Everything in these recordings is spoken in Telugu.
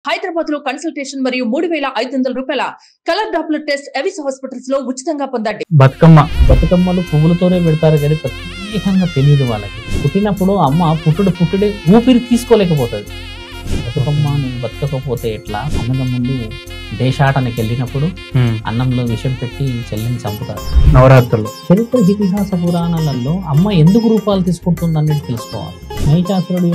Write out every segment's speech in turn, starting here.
హైదరాబాద్ లో కన్సల్టేషన్ మరియు 3,500 రూపాయల colour Doppler test Avis hospitals లో ఉచితంగా పొందండి. బతుకమ్మలు పువ్వులతోనే పెడతారు కానీ ప్రత్యేకంగా తెలియదు వాళ్ళకి. పుట్టినప్పుడు అమ్మ పుట్టుడే ఊపిరి తీసుకోలేకపోతుంది. బతుకమ్మ నేను బతకపోతే ఎట్లా అన్నద ముందు దేశాటనకి వెళ్ళినప్పుడు అన్నంలో విషం పెట్టి చెల్లిని చంపుతారు. నవరాత్రులు చరిత్ర ఇతిహాస పురాణాలలో అమ్మ ఎందుకు రూపాలు తీసుకుంటుంది అనేది తెలుసుకోవాలి. మహిషాసురుడి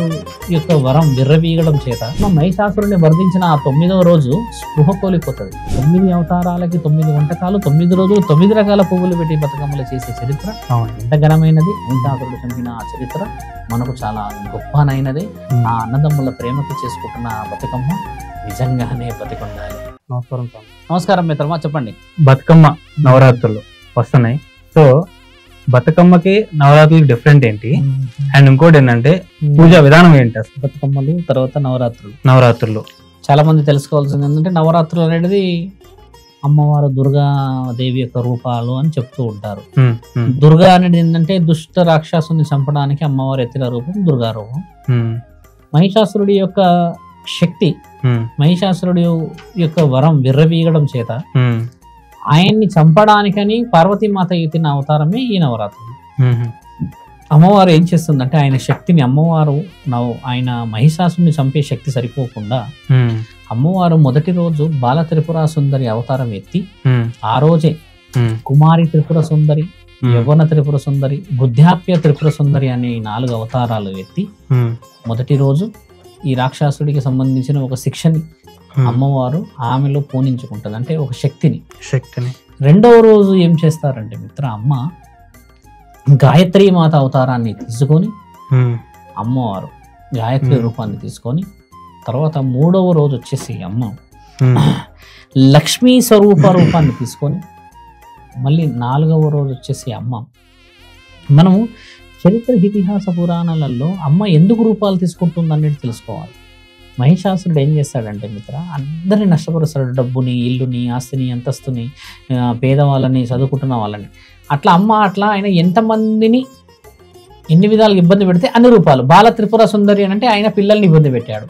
యొక్క వరం విర్రవీగడం చేత మహిషాసురుడిని వర్ధించిన ఆ 9వ రోజు స్పృహ కోల్పోతుంది. 9 అవతారాలకి 9 వంటకాలు, 9 రోజులు 9 రకాల పువ్వులు పెట్టి బతుకమ్మలు చేసే చరిత్ర ఎంత ఘనమైనది. మహిషాసురుడు చంపిన ఆ చరిత్ర మనకు చాలా గొప్పనైనది. ఆ అన్నదమ్ముల ప్రేమకు చేసుకుంటున్న ఆ బతుకమ్మ నిజంగానే బతికొండాలి. నమస్కారం మిత్రమా, చెప్పండి. బతుకమ్మ నవరాత్రులు వస్తున్నాయి. సో బతుకమ్మకి నవరాత్రులు డిఫరెంట్ ఏంటి, అండ్ ఇంకోటి ఏంటంటే పూజా విధానం ఏంటి అసలు? బతుకమ్మలు తర్వాత నవరాత్రులు చాలా మంది తెలుసుకోవాల్సింది ఏంటంటే నవరాత్రులు అనేది అమ్మవారు దుర్గాదేవి యొక్క రూపాలు అని చెప్తూ ఉంటారు. దుర్గా అనేది ఏంటంటే దుష్ట రాక్షసుని చంపడానికి అమ్మవారు ఎత్తిన రూపం దుర్గా రూపం. మహిషాసురుడి యొక్క శక్తి, మహిషాసురుడి యొక్క వరం విర్రవీగడం చేత ఆయన్ని చంపడానికని పార్వతీమాత ఎత్తిన అవతారమే ఈ నవరాత్రులు. అమ్మవారు ఏం చేస్తుందంటే ఆయన శక్తిని ఆయన మహిషాసుని చంపే శక్తి సరిపోకుండా అమ్మవారు మొదటి రోజు బాల త్రిపుర సుందరి అవతారం ఎత్తి ఆ రోజే కుమారి త్రిపుర సుందరి, యవ్వన త్రిపుర సుందరి, వృద్ధాప్య త్రిపుర సుందరి అనే 4 అవతారాలు ఎత్తి మొదటి రోజు ఈ రాక్షసుడికి సంబంధించిన ఒక శిక్షని అమ్మవారు ఆమెలో పూనించుకుంటది, అంటే ఒక శక్తిని. రెండవ రోజు ఏం చేస్తారంటే మిత్ర, అమ్మ గాయత్రీ మాత అవతారాన్ని తీసుకొని అమ్మవారు గాయత్రి రూపాన్ని తీసుకొని తర్వాత 3వ రోజు వచ్చేసి అమ్మ లక్ష్మీ స్వరూప రూపాన్ని తీసుకొని మళ్ళీ 4వ రోజు వచ్చేసి అమ్మ. మనము చరిత్ర ఇతిహాస పురాణాలలో అమ్మ ఎందుకు రూపాలు తీసుకుంటుంది అనేది తెలుసుకోవాలి. మహిషాసురుడు ఏం చేస్తాడంటే మిత్ర, అందరినీ నష్టపరుస్తాడు. డబ్బుని, ఇల్లుని, ఆస్తిని, అంతస్తుని, పేదవాళ్ళని, చదువుకుంటున్న వాళ్ళని. అట్లా ఆయన ఎంతమందిని ఎన్ని విధాలుగా ఇబ్బంది పెడితే అన్ని రూపాలు. బాల త్రిపుర సుందరి అని అంటే ఆయన పిల్లల్ని ఇబ్బంది పెట్టాడు.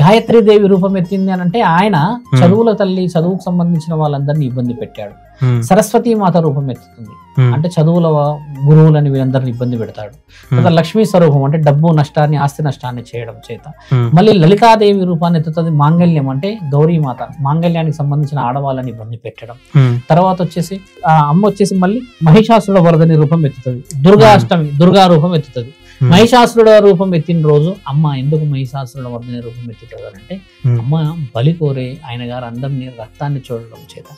గాయత్రీ దేవి రూపం ఎత్తింది అని అంటే ఆయన చదువుల తల్లి, చదువుకు సంబంధించిన వాళ్ళందరినీ ఇబ్బంది పెట్టాడు. సరస్వతీ మాత రూపం ఎత్తుతుంది అంటే చదువుల గురువులని వీరందరిని ఇబ్బంది పెడతాడు. లక్ష్మీ స్వరూపం అంటే డబ్బు నష్టాన్ని, ఆస్తి నష్టాన్ని చేయడం చేత. మళ్ళీ లలితాదేవి రూపాన్ని ఎత్తుతుంది. మాంగళ్యం అంటే గౌరీ మాత, మాంగళ్యానికి సంబంధించిన ఆడవాళ్ళని ఇబ్బంది పెట్టడం. తర్వాత వచ్చేసి అమ్మ వచ్చేసి మళ్ళీ మహిషాసురుడ వరదని రూపం ఎత్తుతుంది. దుర్గాష్టమి దుర్గా రూపం ఎత్తుతుంది. మహిషాసురుడ రూపం ఎత్తిన రోజు అమ్మ ఎందుకు మహిషాసురుడ వర్ధని రూపం ఎత్తుతుంది అంటే అమ్మ బలి కోరే ఆయన గారు అందరినీ రక్తాన్ని చూడడం చేత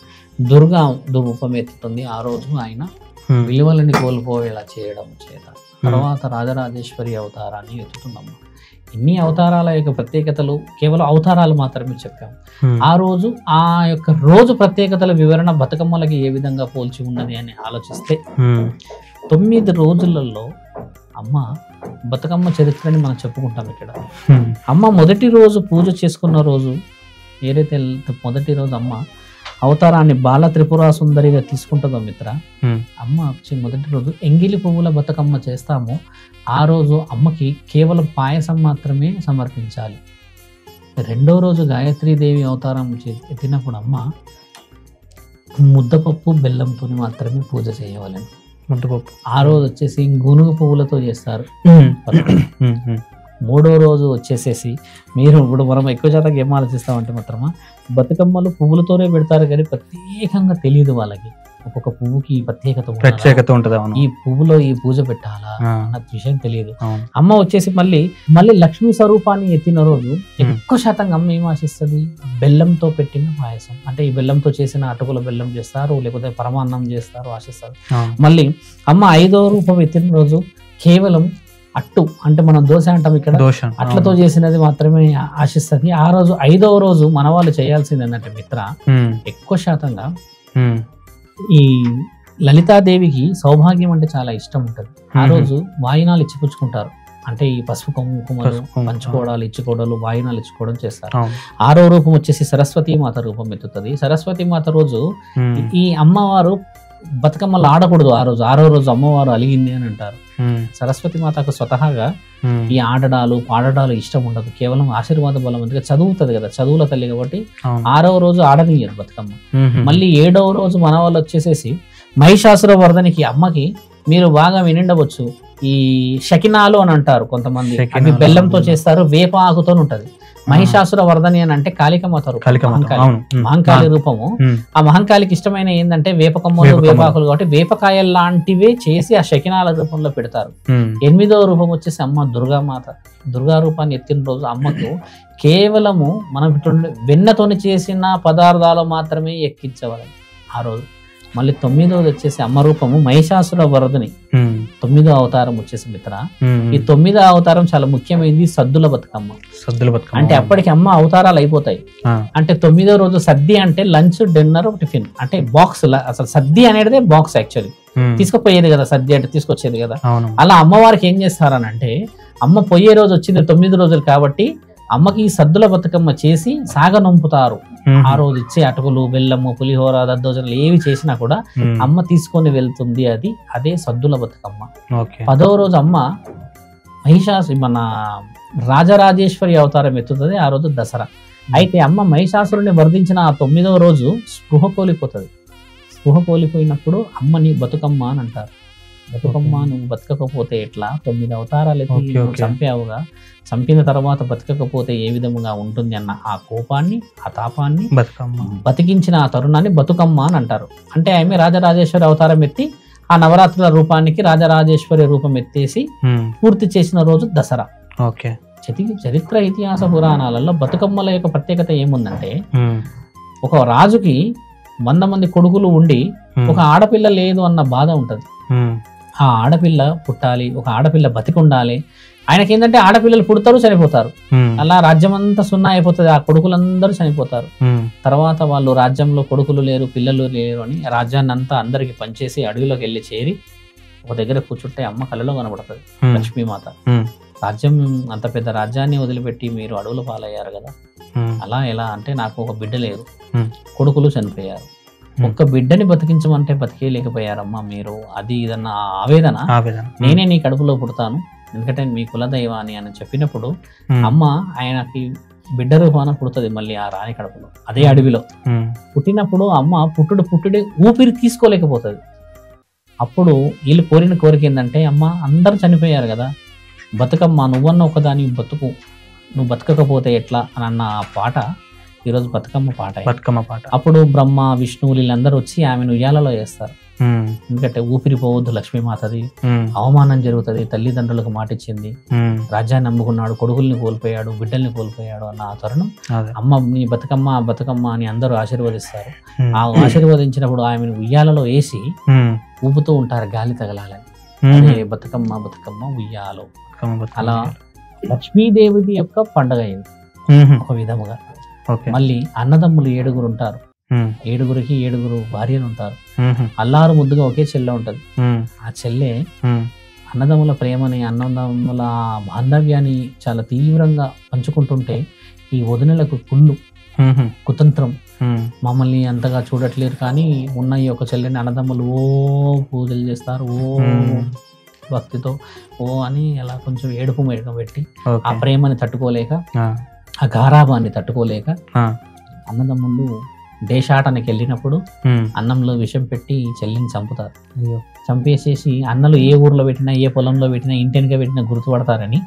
దుర్గా రూపం ఎత్తుతుంది. ఆ రోజు ఆయన విలువలని కోల్పోయేలా చేయడం చేత తర్వాత రాజరాజేశ్వరి అవతారాన్ని ఎత్తుతుందమ్మ. ఇన్ని అవతారాల యొక్క ప్రత్యేకతలు కేవలం అవతారాలు మాత్రమే చెప్పాము. ఆ రోజు ఆ యొక్క రోజు ప్రత్యేకతల వివరణ బతుకమ్మలకి ఏ విధంగా పోల్చి ఉన్నది అని ఆలోచిస్తే 9 రోజులలో అమ్మ బతుకమ్మ చరిత్రని మనం చెప్పుకుంటాం. ఇక్కడ అమ్మ మొదటి రోజు పూజ చేసుకున్న రోజు ఏదైతే మొదటి రోజు అమ్మ అవతారాన్ని బాల త్రిపుర సుందరిగా తీసుకుంటుందో మిత్ర, అమ్మ వచ్చి మొదటి రోజు ఎంగిలి పువ్వుల బతుకమ్మ చేస్తాము. ఆ రోజు అమ్మకి కేవలం పాయసం మాత్రమే సమర్పించాలి. రెండో రోజు గాయత్రీదేవి అవతారం ఎత్తినప్పుడు అమ్మ ముద్దపప్పు బెల్లంతో మాత్రమే పూజ చేయవాలని. ముద్దపప్పు ఆ రోజు వచ్చేసి గునుగు పువ్వులతో చేస్తారు. 3వ రోజు వచ్చేసేసి ఇప్పుడు మనం ఎక్కువ శాతం ఏం ఆలోచిస్తామంటే మాత్రమా బతుకమ్మలు పువ్వులతోనే పెడతారు కానీ ప్రత్యేకంగా తెలియదు వాళ్ళకి. ఒక్కొక్క పువ్వుకి ప్రత్యేకత ఉంటుంది. ఈ పువ్వులో ఈ పూజ పెట్టాలా అన్న విషయం తెలియదు. అమ్మ వచ్చేసి మళ్ళీ లక్ష్మీ స్వరూపాన్ని ఎత్తిన రోజు ఎక్కువ శాతంగా అమ్మ ఏం ఆశిస్తుంది, బెల్లంతో పెట్టిన పాయసం. అంటే ఈ బెల్లంతో చేసిన అటుకుల బెల్లం చేస్తారు, లేకపోతే పరమాన్నం చేస్తారు, ఆశిస్తారు. మళ్ళీ అమ్మ 5వ రూపం ఎత్తిన రోజు కేవలం అట్టు అంటే మనం దోశ అంటాం ఇక్కడ, అట్లతో చేసినది మాత్రమే ఆశిస్తుంది. ఆ రోజు 5వ రోజు మన వాళ్ళు చేయాల్సింది ఏంటంటే మిత్ర, ఎక్కువ శాతంగా ఈ లలితాదేవికి సౌభాగ్యం అంటే చాలా ఇష్టం ఉంటుంది. ఆ రోజు వాయినాలు ఇచ్చిపుచ్చుకుంటారు. అంటే ఈ పసుపు కుంకుమలు పంచుకోవడాలు, ఇచ్చుకోవడాలు, వాయినాలు ఇచ్చుకోవడం చేస్తారు. 6వ రూపం వచ్చేసి సరస్వతీ మాత రూపం ఎత్తుతుంది. సరస్వతీ మాత రోజు ఈ అమ్మవారు బతుకమ్మలు ఆడకూడదు. ఆ రోజు 6వ రోజు అమ్మవారు అలిగింది అని అంటారు. సరస్వతి మాతకు స్వతహాగా ఈ ఆడడాలు పాడడాలు ఇష్టం ఉండదు, కేవలం ఆశీర్వాద బలవంతుగా చదువుతుంది కదా, చదువుల తల్లి కాబట్టి 6వ రోజు ఆడనీయరు బతుకమ్మ. మళ్ళీ 7వ రోజు మన వాళ్ళు వచ్చేసేసి మహిషాసుర వర్ధనికి అమ్మకి మీరు బాగా వినిండవచ్చు, ఈ షకినాలు అని అంటారు కొంతమంది, అవి బెల్లంతో చేస్తారు, వేప ఆకుతో ఉంటది. మహిషాసుర వర్ధని అని అంటే కాళికమాత రూపం, మహంకాళి రూపము. ఆ మహంకాళికి ఇష్టమైన ఏంటంటే వేపకొమ్మలు వేపాకులు, కాబట్టి వేపకాయలు లాంటివే చేసి ఆ శకినాల రూపంలో పెడతారు. 8వ రూపం వచ్చేసి అమ్మ దుర్గామాత. దుర్గా రూపాన్ని ఎత్తిన రోజు అమ్మకు కేవలము మనం వెన్నతోని చేసిన పదార్థాలు మాత్రమే ఎక్కించవాలి ఆ రోజు. మళ్ళీ 9వది వచ్చేసి అమ్మ రూపము మహిషాసుర వరదని, 9వ అవతారం వచ్చేసి మిత్ర. ఈ 9వ అవతారం చాలా ముఖ్యమైనది, సద్దుల బతుకమ్మ. అంటే అప్పటికి అమ్మ అవతారాలు అయిపోతాయి. అంటే 9వ రోజు సద్ది అంటే లంచ్, డిన్నర్, టిఫిన్, అంటే బాక్స్. అసలు సద్ది అనేది బాక్స్ యాక్చువల్లీ తీసుకుపోయేది కదా, సద్ది అంటే తీసుకొచ్చేది కదా. అలా అమ్మవారికి ఏం చేస్తారనంటే, అమ్మ పోయే రోజు వచ్చింది 9 రోజులు కాబట్టి అమ్మకి సద్దుల బతుకమ్మ చేసి సాగనంపుతారు. ఆ రోజు ఇచ్చే అటుకులు, బెల్లము, పులిహోర, దద్దోజనలు ఏవి చేసినా కూడా అమ్మ తీసుకొని వెళ్తుంది. అదే సద్దుల బతుకమ్మ. 10వ రోజు అమ్మ మన రాజరాజేశ్వరి అవతారం ఎత్తుతుంది. ఆ రోజు దసరా. అయితే అమ్మ మహిషాసురుని వర్ధించిన ఆ 9వ రోజు స్పృహ కోల్పోతుంది. స్పృహ కోల్పోయినప్పుడు అమ్మని బతుకమ్మ అని అంటారు. బతుకమ్మ నువ్వు బతకకపోతే ఎట్లా, 9 అవతారాలు ఎత్తి చంపావుగా, చంపిన తర్వాత బతకకపోతే ఏ విధముగా ఉంటుంది అన్న ఆ కోపాన్ని, ఆ తాపాన్ని బతికించిన ఆ తరుణాన్ని బతుకమ్మ అని అంటారు. అంటే ఆమె రాజరాజేశ్వరి అవతారం ఎత్తి ఆ నవరాత్రుల రూపానికి రాజరాజేశ్వరి రూపం ఎత్తేసి పూర్తి చేసిన రోజు దసరా. చరిత్ర ఇతిహాస పురాణాలలో బతుకమ్మల యొక్క ప్రత్యేకత ఏముందంటే, ఒక రాజుకి 100 మంది కొడుకులు ఉండి ఒక ఆడపిల్ల లేదు అన్న బాధ ఉంటది. ఆ ఆడపిల్ల పుట్టాలి, ఒక ఆడపిల్ల బతికి ఉండాలి. ఆయనకి ఏంటంటే ఆడపిల్లలు పుడతారు, చనిపోతారు. అలా రాజ్యం అంతా సున్నా అయిపోతుంది, ఆ కొడుకులందరూ చనిపోతారు. తర్వాత వాళ్ళు రాజ్యంలో కొడుకులు లేరు, పిల్లలు లేరు అని రాజ్యాన్ని అంతా అందరికి పనిచేసి అడవిలోకి వెళ్ళి చేరి ఒక దగ్గర కూర్చుంటే అమ్మ కళ్ళలో కనబడుతుంది లక్ష్మీమాత. రాజ్యం, అంత పెద్ద రాజ్యాన్ని వదిలిపెట్టి మీరు అడవుల పాలయ్యారు కదా, అలా ఎలా అంటే నాకు ఒక బిడ్డ లేదు, కొడుకులు చనిపోయారు, ఒక్క బిడ్డని బతికించమంటే బతికేయలేకపోయారమ్మా మీరు, అది ఇదన్న ఆవేదన, నేనే నీ కడుపులో పుడతాను ఎందుకంటే మీ కులదైవాని అని చెప్పినప్పుడు అమ్మ ఆయనకి బిడ్డ రూపాన పుడుతుంది మళ్ళీ ఆ రాణి కడుపులో, అదే అడవిలో. పుట్టినప్పుడు అమ్మ పుట్టుడే ఊపిరి తీసుకోలేకపోతుంది. అప్పుడు వీళ్ళు కోరిన కోరిక ఏంటంటే, అమ్మ అందరూ చనిపోయారు కదా, బతుకమ్మ నువ్వన్న ఒకదాని బతుకు, నువ్వు బతకకపోతే ఎట్లా అని అన్న ఆ పాట ఈరోజు బతుకమ్మ పాట. అప్పుడు బ్రహ్మ, విష్ణువులు వీళ్ళందరూ వచ్చి ఆమెను ఉయ్యాలలో వేస్తారు. ఎందుకంటే ఊపిరి పోవద్దు లక్ష్మీమాతది, అవమానం జరుగుతుంది, తల్లిదండ్రులకు మాట ఇచ్చింది, రాజ్యాన్ని నమ్ముకున్నాడు, కొడుకుల్ని కోల్పోయాడు, బిడ్డల్ని కోల్పోయాడు అన్న ఆ తరుణం అమ్మ నీ బతుకమ్మ బతుకమ్మ అని అందరూ ఆశీర్వదిస్తారు. ఆ ఆశీర్వదించినప్పుడు ఆమెను ఉయ్యాలలో వేసి ఊపుతూ ఉంటారు గాలి తగలాలని, అదే బతుకమ్మ బతుకమ్మ ఉయ్యాలో. అలా లక్ష్మీదేవిది యొక్క పండుగ ఇది ఒక విధముగా. మళ్ళీ అన్నదమ్ములు 7 ఉంటారు, 7కి 7 భార్యలు ఉంటారు. అల్లారు ముద్దుగా ఒకే చెల్లె ఉంటది. ఆ చెల్లె అన్నదమ్ముల ప్రేమని, అన్నదమ్ముల బాంధవ్యాన్ని చాలా తీవ్రంగా పంచుకుంటుంటే ఈ వదినలకు కుతంత్రం, మమ్మల్ని అంతగా చూడట్లేరు కానీ ఉన్న ఈ ఒక చెల్లెని అన్నదమ్ములు ఓ పూజలు చేస్తారు, ఓ భక్తితో ఓ అని అలా కొంచెం ఏడుపు పెట్టి ఆ ప్రేమని తట్టుకోలేక, ఆ గారాబాన్ని తట్టుకోలేక అన్నదమ్ముళ్ళు దేశాటనకి వెళ్ళినప్పుడు అన్నంలో విషం పెట్టి చెల్లిని చంపుతారు. చంపేసేసి అన్నలు ఏ ఊర్లో పెట్టినా, ఏ పొలంలో పెట్టినా, ఇంటినిగా పెట్టినా గుర్తుపడతారని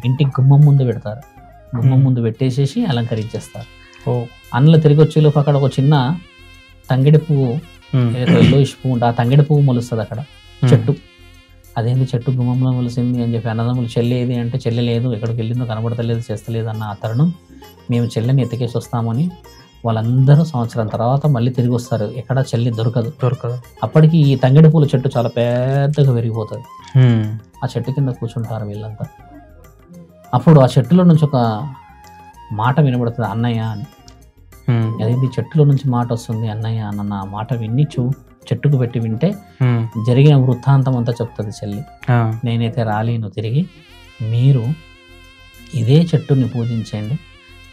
ఇంటికి గుమ్మం ముందు పెడతారు. గుమ్మం ముందు పెట్టేసేసి అలంకరించేస్తారు. అన్నలు తిరిగి వచ్చేలోపు అక్కడ ఒక చిన్న తంగిడి పువ్వు, ఎల్లోయిష్ పువ్వు ఉంటుంది, ఆ తంగిడి పువ్వు మొలుస్తుంది అక్కడ చెట్టు. అదేంటి చెట్టు గుమ్మంలో మొలిసింది అని చెప్పి అన్నదమ్ములు చెల్లేది అంటే చెల్లె లేదు, ఎక్కడికి వెళ్ళిందో కనబడతలేదు, చేస్తలేదు అన్న ఆ తరుణం మేము చెల్లెని ఎత్తికేసి వస్తామని వాళ్ళందరూ సంవత్సరం తర్వాత మళ్ళీ తిరిగి వస్తారు. ఎక్కడ చెల్లి దొరకదు. అప్పటికి ఈ తంగిడి పూల చెట్టు చాలా పెద్దగా పెరిగిపోతుంది. ఆ చెట్టు కింద కూర్చుంటారు వీళ్ళంతా. అప్పుడు ఆ చెట్టులో నుంచి ఒక మాట వినబడుతుంది, అన్నయ్య అని. అదేంటి చెట్టులో నుంచి మాట వస్తుంది అన్నయ్య అన్న మాట విని చెట్టుకు పెట్టి వింటే జరిగిన వృత్తాంతం అంతా చెప్తుంది చెల్లి. నేనైతే రాలేను తిరిగి, మీరు ఇదే చెట్టుని పూజించండి,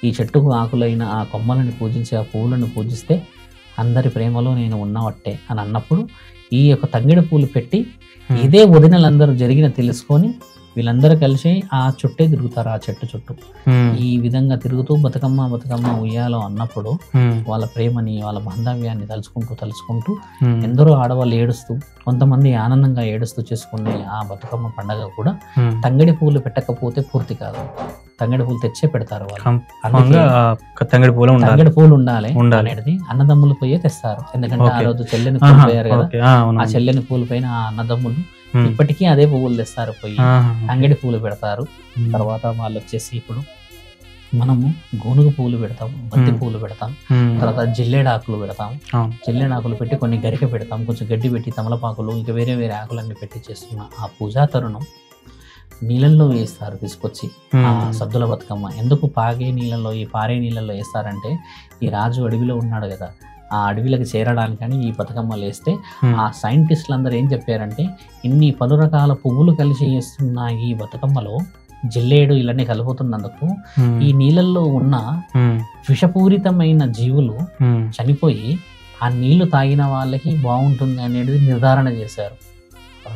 ఈ చెట్టుకు ఆకులైన ఆ కొమ్మలను పూజించి ఆ పువ్వులను పూజిస్తే అందరి ప్రేమలో నేను ఉన్నవట్టే అని అన్నప్పుడు ఈ యొక్క తంగిడి పూలు పెట్టి ఇదే వదినలందరూ జరిగిన తెలుసుకొని వీళ్ళందరూ కలిసి ఆ చుట్టే తిరుగుతారు, ఆ చెట్టు చుట్టూ. ఈ విధంగా తిరుగుతూ బతుకమ్మ బతుకమ్మ ఉయ్యాలో అన్నప్పుడు వాళ్ళ ప్రేమని వాళ్ళ బాంధవ్యాన్ని తలుచుకుంటూ ఎందరో ఆడవాళ్ళు ఏడుస్తూ, కొంతమంది ఆనందంగా ఏడుస్తూ చేసుకునే ఆ బతుకమ్మ పండగ కూడా తంగిడి పూలు పెట్టకపోతే పూర్తి కాదు. తంగిడి పూలు తెచ్చే పెడతారు వాళ్ళు. తంగిడి పూలు ఉండాలి అనేది అన్నదమ్ములు పోయే తెస్తారు. ఎందుకంటే ఆ రోజు చెల్లెని పూలు పోయారు కదా, ఆ చెల్లెని పూలు పైన ఆ అన్నదమ్ములు ఇప్పటికీ అదే పువ్వులు తెస్తారు, పోయి తంగిడి పూలు పెడతారు. తర్వాత వాళ్ళు వచ్చేసి ఇప్పుడు మనము గోనుగు పూలు పెడతాం, బంతి పూలు పెడతాం, తర్వాత జిల్లేడాకులు పెడతాం. జిల్లేడాకులు పెట్టి కొన్ని గరిక పెడతాం, కొంచెం గడ్డి పెట్టి తమలపాకులు ఇంకా వేరే వేరే ఆకులన్నీ పెట్టి చేస్తున్న ఆ పూజా తరుణం నీళ్ళల్లో వేస్తారు తీసుకొచ్చి. ఆ సద్దుల బతుకమ్మ ఎందుకు పాగే నీళ్ళలో, ఈ పారే నీళ్ళల్లో వేస్తారంటే ఈ రాజు అడవిలో ఉన్నాడు కదా, ఆ అడవిలకు చేరడానికని ఈ బతుకమ్మలు వేస్తే ఆ సైంటిస్టులు అందరూ ఏం చెప్పారంటే ఇన్ని పలు రకాల పువ్వులు కలిసి వేస్తున్న ఈ బతుకమ్మలో జిల్లేడు ఇలానే కలుపుతున్నందుకు ఈ నీళ్ళల్లో ఉన్న విషపూరితమైన జీవులు చనిపోయి ఆ నీళ్లు తాగిన వాళ్ళకి బాగుంటుంది అనేది నిర్ధారణ చేశారు.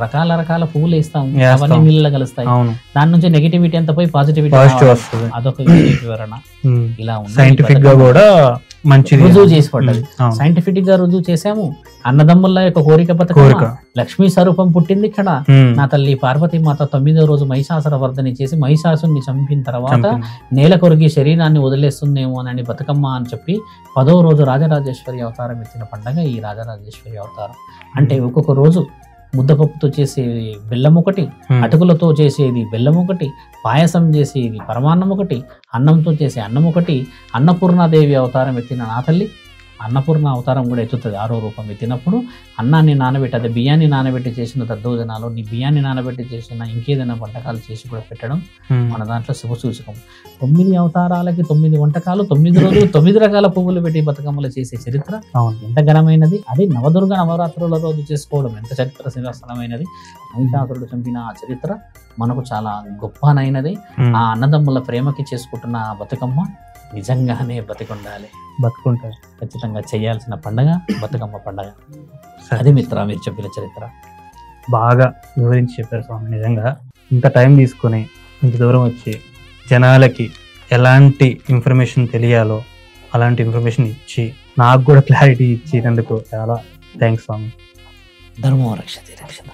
రకాల పువ్వులు వేస్తాం, అవన్నీ నీళ్ళలో కలుస్తాయి, దాని నుంచి నెగిటివిటీ అంతా పోయి పాజిటివిటీ వస్తుంది. అదొక వివరణ. ఇలా సైంటిఫిక్ గా కూడా మంచి రుజువు చేసి పడ్డది. సైంటిఫిక్ గా రుజువు చేసాము. అన్నదమ్ముల యొక్క కోరిక బతుకమ్మ, లక్ష్మీ స్వరూపం పుట్టింది ఇక్కడ. నా తల్లి పార్వతీ మాత 9వ రోజు మహిషాసుర వర్ధని చేసి మహిషాసుని చంపిన తర్వాత నేల కొరిగి శరీరాన్ని వదిలేస్తుందేమో అని బతుకమ్మ అని చెప్పి 10వ రోజు రాజరాజేశ్వరి అవతారం ఎత్తిన పండగ ఈ రాజరాజేశ్వరి అవతారం. అంటే ఒక్కొక్క రోజు ముద్దపప్పుతో చేసేది బెల్లం ఒకటి, అటుకులతో చేసేది బెల్లం ఒకటి, పాయసం చేసేది పరమాన్నం ఒకటి, అన్నంతో చేసే అన్నం ఒకటి. అన్నపూర్ణాదేవి అవతారం ఎత్తిన నా తల్లి అన్నపూర్ణ అవతారం కూడా ఎత్తుతుంది. 6వ రూపం ఎత్తినప్పుడు అన్నాన్ని నానబెట్టి, అదే బియ్యాన్ని నానబెట్టి చేసిన దద్దోజనాలు, నీ బియ్యాన్ని నానబెట్టి చేసిన ఇంకేదైనా వంటకాలు చేసి కూడా పెట్టడం మన దాంట్లో శుభ సూచకం. 9 అవతారాలకి 9 వంటకాలు, 9 రోజులు 9 రకాల పువ్వులు పెట్టి బతుకమ్మలు చేసే చరిత్ర ఎంత ఘనమైనది. అది నవదుర్గ నవరాత్రుల రోజు చేసుకోవడం ఎంత చరిత్ర శ్రీరసనమైనది. మహిషాసురుడు చంపిన ఆ చరిత్ర మనకు చాలా గొప్పనైనది. ఆ అన్నదమ్ముల ప్రేమకి చేసుకుంటున్న ఆ బతుకమ్మ నిజంగానే బతికుండాలి, బతుకుంటారు. ఖచ్చితంగా చేయాల్సిన పండగ బతుకమ్మ పండగ. అది మిత్ర మీరు చెప్పిన చరిత్ర బాగా వివరించి చెప్పారు స్వామి. నిజంగా ఇంత టైం తీసుకొని ఇంత దూరం వచ్చి జనాలకి ఎలాంటి ఇన్ఫర్మేషన్ తెలియాలో అలాంటి ఇన్ఫర్మేషన్ ఇచ్చి నాకు కూడా క్లారిటీ ఇచ్చినందుకు చాలా థ్యాంక్స్ స్వామి. ధర్మో రక్షతి రక్షత.